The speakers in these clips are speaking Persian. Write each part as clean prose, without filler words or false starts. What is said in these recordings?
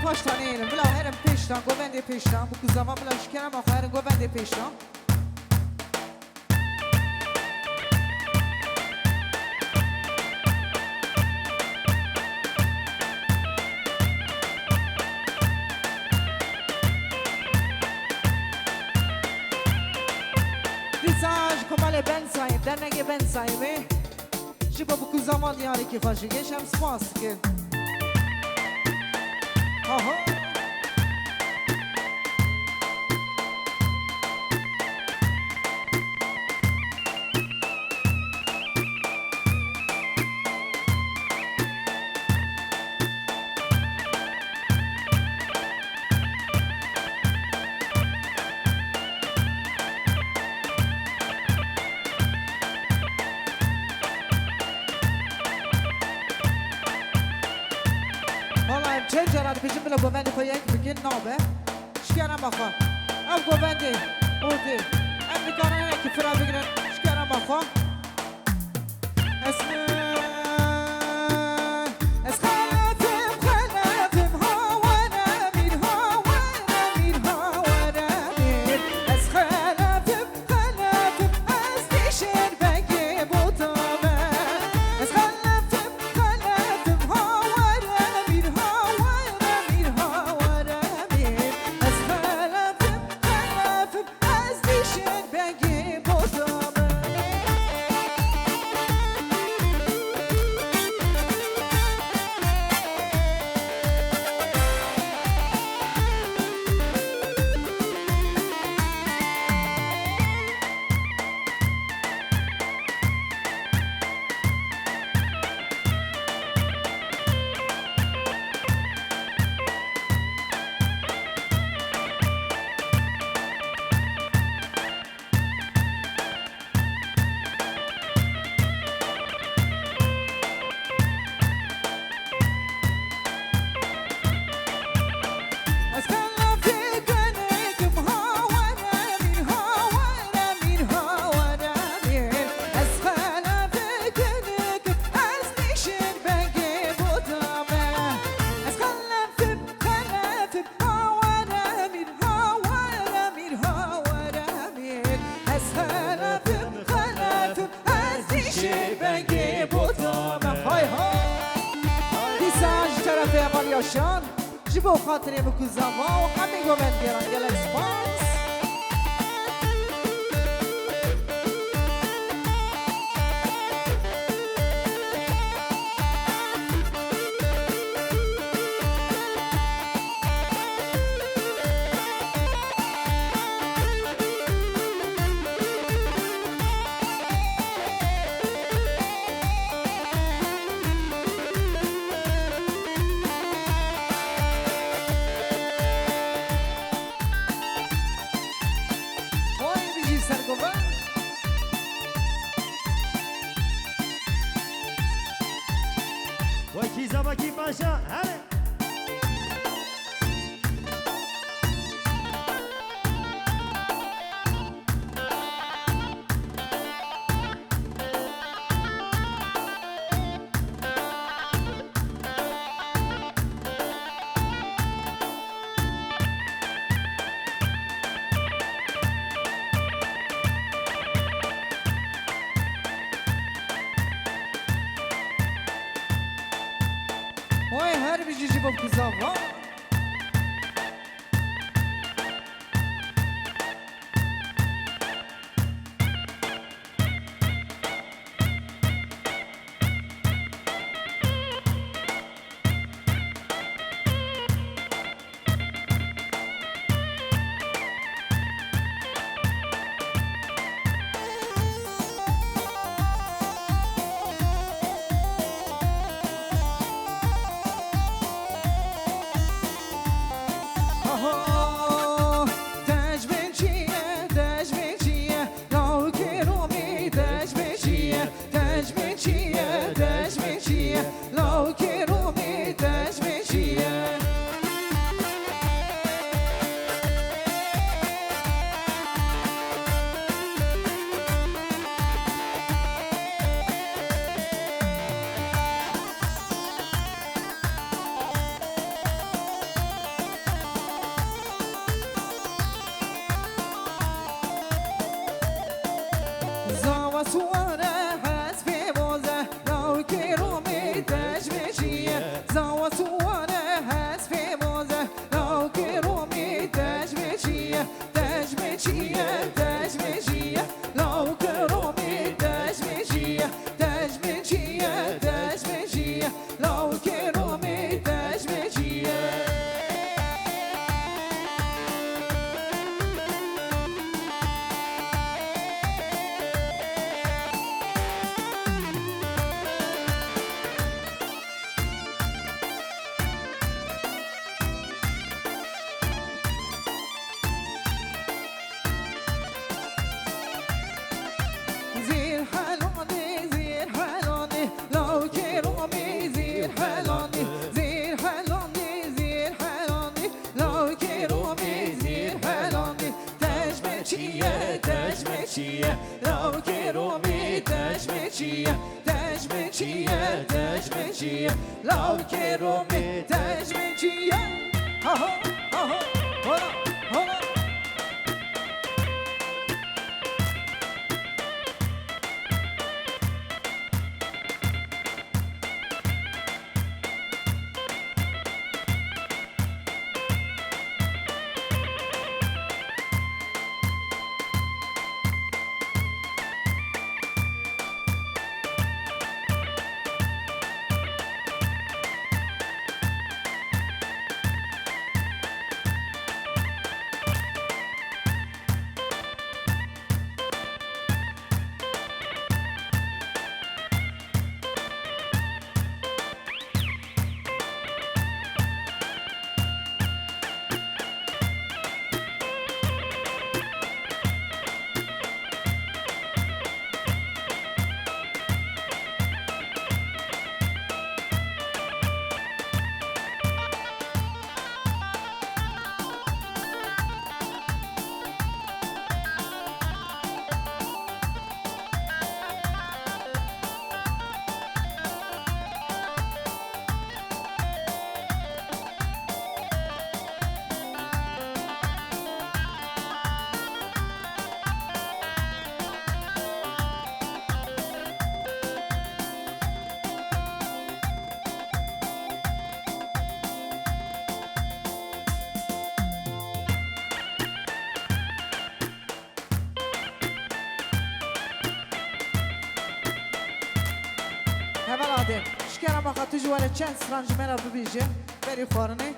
باش تانین بلا هرم پیشتان گوونده پیشتان بکو زمان بلا شکرم آخو هرم گوونده پیشتان دیزاج کمال بن سایم در نگه بن سایمه جبا بکو زمان یاری که خوشگش هم سپاس که آها چه جرات پیشم بلا گوونده خو یک بگیر نابه شکرم بخوا او گوونده اوده امریکانه که فرا بگیرن شکرم بخوا اسم شان جبو خاطري بكو زما وقامي گوون گران گلک سپاس وکی زمکی پاشا هره وای هر بیجی جیبم که زوا سواره هست فی بازه لو که رومی تجمشیه زوا سواره هست فی بازه لو که رومی تجمشیه تجمشیه تجمشیه لو که رومی تجمشیه تجمشیه تجمشیه لو که رومی تجمشیه زیر حلانی زیر حلانی لو که رومی زیر حلانی زیر حلانی زیر حلانی لو که رومی زیر حلانی تجمشیه تجمشیه لو که رومی تجمشیه تجمشیه تجمشیه لو که رومی تجمشیه ها ها ها ها هلا هلا اول آدم شکرم آقا تو جوال چند سرانجمه را ببیجه بری خورنه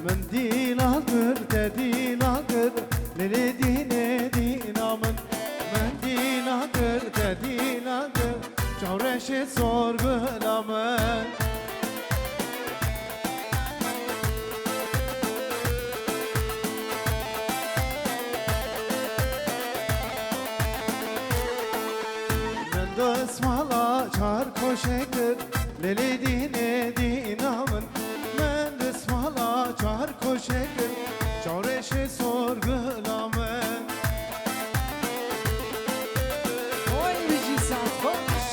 من دينا قرد دينا قرد للي دينا دينا من دينا قرد دينا قرد جورش صور بلا من من دوست مالا چار کوشکر للی دینه دینامن من دوست مالا چار کوشکر چارش سرگلامن اوی بیجی ساعت خوش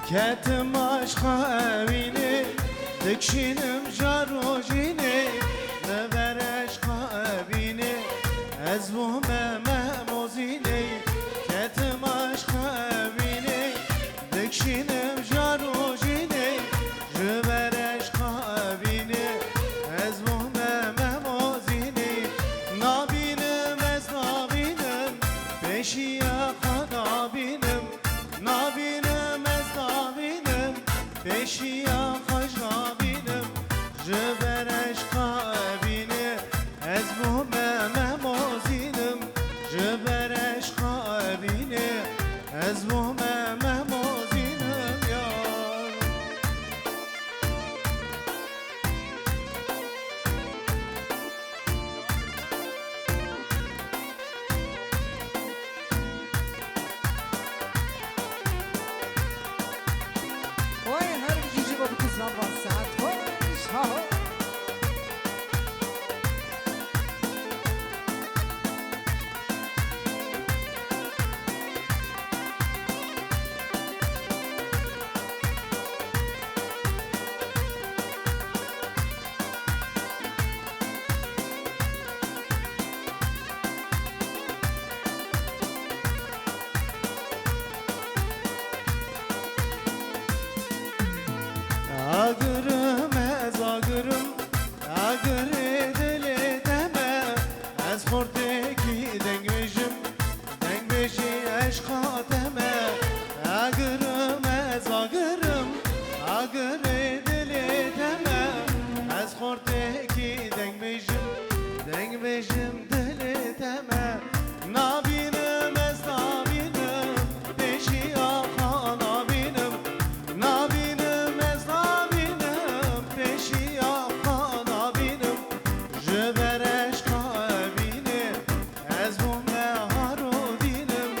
Ketim aşka evine Dikşinim jarojine Ne ver aşka evine Ez bu mememozine Ketim aşka evine Dikşinim jarojine Je ver aşka evine Ez bu mememozine Nabinim ez nabinim Peşiya kanabinim Nabinim ez nabinim Peşiya kaç nabinim Je ver aşka از بو مموزینم یار وای هر جیجی با بکسم واسد خوش ها Ağırım ez ağırım Ağır dili deme Ez horteki dengbeşim Dengbeşi eşka deme Ağırım ez ağırım Ağır dili deme Ez horteki dengbeşim Dengbeşim dili deme Nabinim ez nabinim Beşi ağa nabinim Nabinim ez nabinim Beşi ağa nabinim Jübereş kabini Ez bu meharu dinim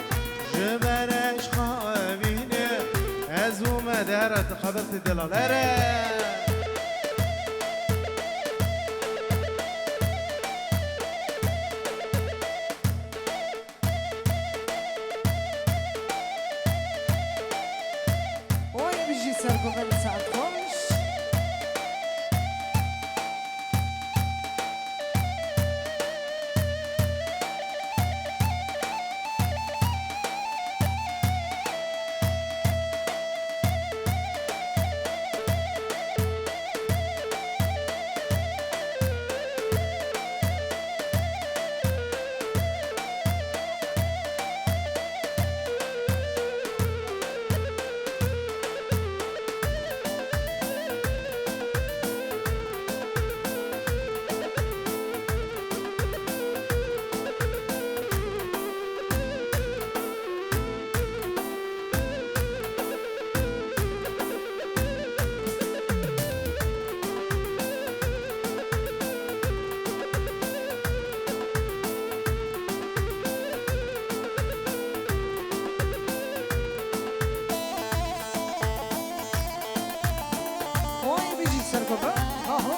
Jübereş kabini Ez bu mederet خبرت دلالره وای بیجی سر گوبند ساعت خوش وای بیجی سر گوبند ها ها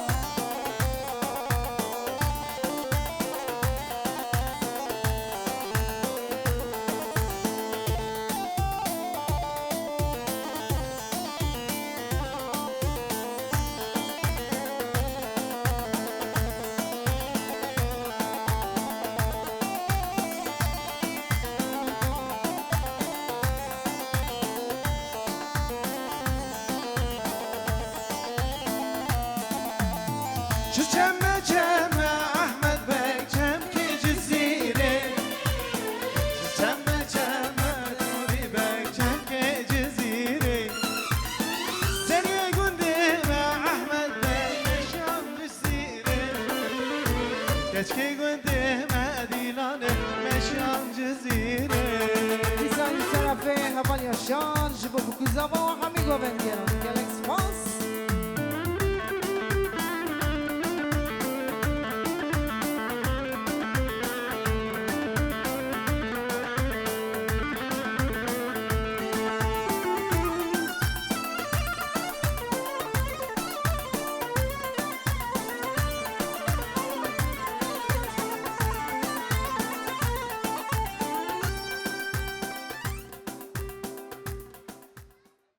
Çiçeme çeme Ahmet Bey çemki cizire Çiçeme çeme Nuri Bey çemki cizire Seni gündeme Ahmet Bey meşan cizire Keşke gündeme Dilane meşan cizire بیزایی طرفه هوال یاشان جبو بکوزا با همی گوبند گرم گلکس پاس